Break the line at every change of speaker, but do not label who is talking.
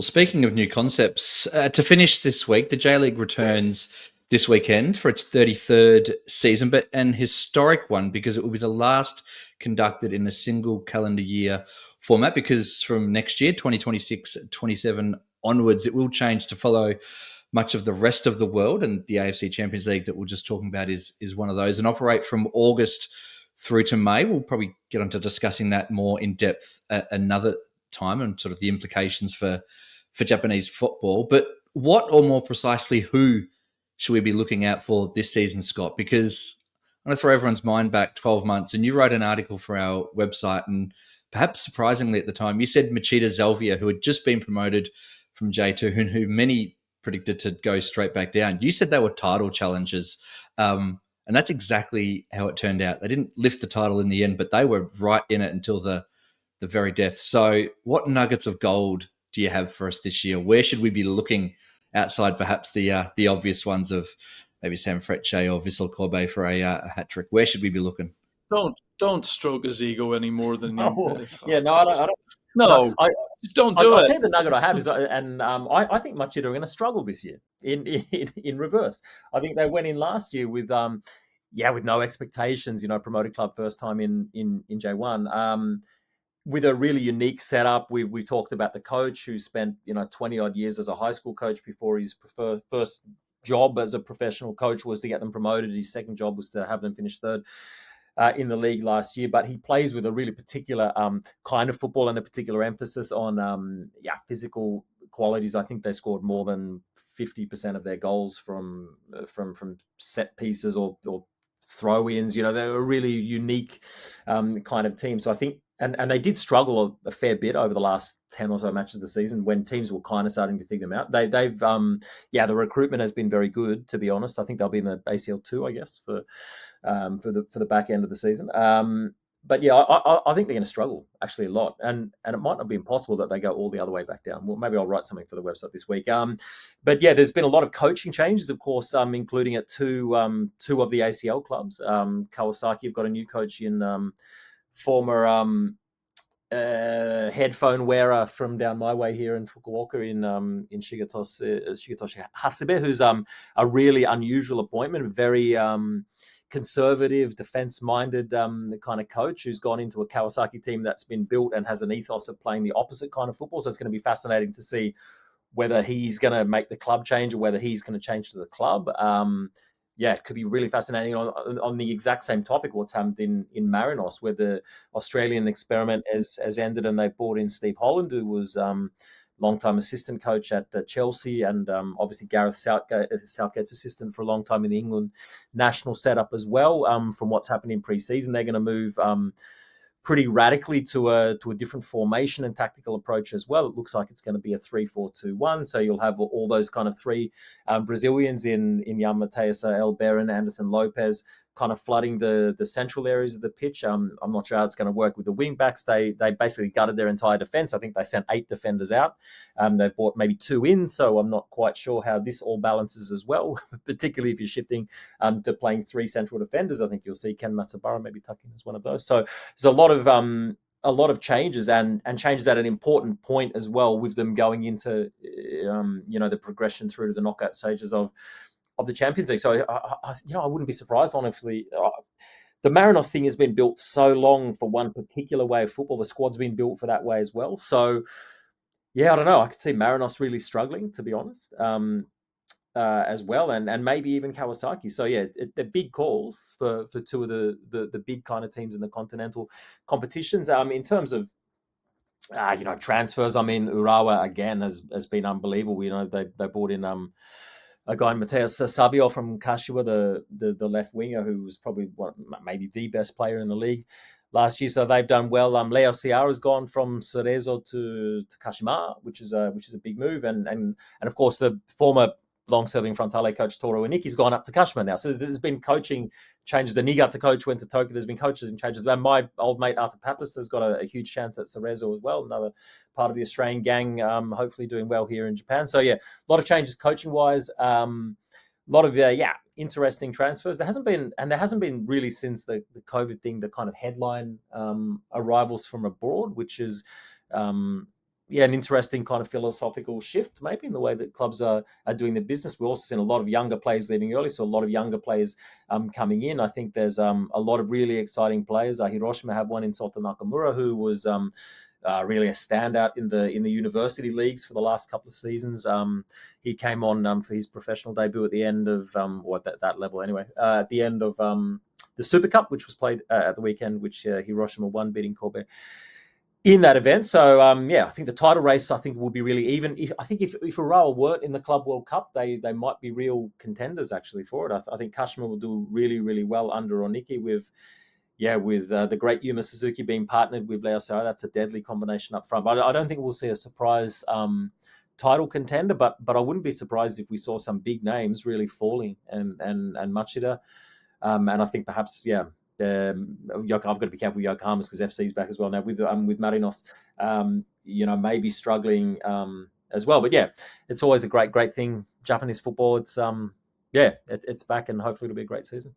Well, speaking of new concepts, to finish this week, the J League returns this weekend for its 33rd season, but an historic one because it will be the last conducted in a single calendar year format. Because from next year, 2026-27 onwards, it will change to follow much of the rest of the world, and the AFC Champions League that we're just talking about is one of those, and operate from August through to May. We'll probably get onto discussing that more in depth at another time and sort of the implications for Japanese football. But what, or more precisely, who should we be looking out for this season, Scott? Because I'm going to throw everyone's mind back 12 months, and you wrote an article for our website, and perhaps surprisingly at the time, you said Machida Zelvia, who had just been promoted from J2, who many predicted to go straight back down. You said they were title challengers, and that's exactly how it turned out. They didn't lift the title in the end, but they were right in it until the very death. So what nuggets of gold do you have for us this year? Where should we be looking outside perhaps the obvious ones of maybe Sam Frecce or Vissel Kobe for a hat trick? Where should we be looking?
Don't stroke his ego any more than you.
Oh, yeah, no, I don't.
No, just don't do
I'll
it.
tell you the nugget I have is, and I think Machida are going to struggle this year in reverse. I think they went in last year with no expectations. Promoted club first time in J1. With a really unique setup. We've talked about the coach who spent 20 odd years as a high school coach before his first job as a professional coach was to get them promoted. His second job was to have them finish third in the league last year. But he plays with a really particular kind of football and a particular emphasis on physical qualities. I think they scored more than 50% of their goals from set pieces or throw-ins. They're a really unique kind of team. So I think. And they did struggle a fair bit over the last 10 or so matches of the season when teams were kind of starting to figure them out. They've the recruitment has been very good, to be honest. I think they'll be in the ACL 2, I guess, for the back end of the season. But yeah, I think they're going to struggle actually a lot, and it might not be impossible that they go all the other way back down. Well, maybe I'll write something for the website this week. But yeah, there's been a lot of coaching changes, of course, including at two of the ACL clubs. Kawasaki have got a new coach in. Former headphone wearer from down my way here in Fukuoka in Shigetoshi Hasebe, who's a really unusual appointment, very conservative, defense-minded kind of coach who's gone into a Kawasaki team that's been built and has an ethos of playing the opposite kind of football. So it's going to be fascinating to see whether he's going to make the club change or whether he's going to change to the club. It could be really fascinating on the exact same topic, what's happened in Marinos, where the Australian experiment has ended and they've brought in Steve Holland, who was long-time assistant coach at Chelsea and obviously Gareth Southgate's assistant for a long time in the England national setup as well. From what's happened in pre-season, they're going to move pretty radically to a different formation and tactical approach as well. It looks like it's going to be a 3-4-2-1. So you'll have all those kind of three Brazilians in Jan Mateus, Elberin, Anderson Lopez, kind of flooding the central areas of the pitch. I'm not sure how it's going to work with the wing backs. They basically gutted their entire defense. I think they sent 8 defenders out. They brought maybe 2 in, so I'm not quite sure how this all balances as well, particularly if you're shifting to playing 3 central defenders. I think you'll see Ken Matsubara maybe tuck in as one of those. So there's a lot of changes and changes at an important point as well, with them going into the progression through to the knockout stages of the Champions League. So I wouldn't be surprised, honestly. The Marinos thing has been built so long for one particular way of football. The squad's been built for that way as well. So yeah, I don't know. I could see Marinos really struggling, to be honest, as well, and maybe even Kawasaki. So yeah, they're big calls for 2 of the big kind of teams in the continental competitions. In terms of transfers, I mean, Urawa again has been unbelievable. They brought in a guy, Mateus Sabio from Kashiwa, the left winger, who was probably maybe the best player in the league last year. So they've done well. Leo Ciara's gone from Cerezo to Kashima, which is a big move, and of course the former long-serving Frontale coach Toru Iniki's gone up to Kashima now. So there's been coaching changes. The Niigata coach went to Tokyo. There's been coaches and changes. And my old mate Arthur Pappas has got a huge chance at Cerezo as well. Another part of the Australian gang, hopefully doing well here in Japan. So yeah, a lot of changes coaching-wise. A lot of interesting transfers. There hasn't been really since the COVID thing, the kind of headline arrivals from abroad, which is an interesting kind of philosophical shift maybe in the way that clubs are doing their business. We've also seen a lot of younger players leaving early, so a lot of younger players coming in. I think there's a lot of really exciting players. Hiroshima have one in Sota Nakamura, who was really a standout in the university leagues for the last couple of seasons. He came on for his professional debut at the end of that level anyway. At the end of the Super Cup, which was played at the weekend, which Hiroshima won, beating Kobe in that event. So I think the title race will be really even. If Urawa weren't in the Club World Cup, they might be real contenders actually for it. I think Kashima will do really, really well under Oniki with the great Yuma Suzuki being partnered with Leo Sao. That's a deadly combination up front. But I don't think we'll see a surprise title contender, but I wouldn't be surprised if we saw some big names really falling and Machida. And I think perhaps, I've got to be careful with Yokohama's because FC's back as well now with Marinos, maybe struggling as well. But it's always a great thing. Japanese football, it's it's back, and hopefully it'll be a great season.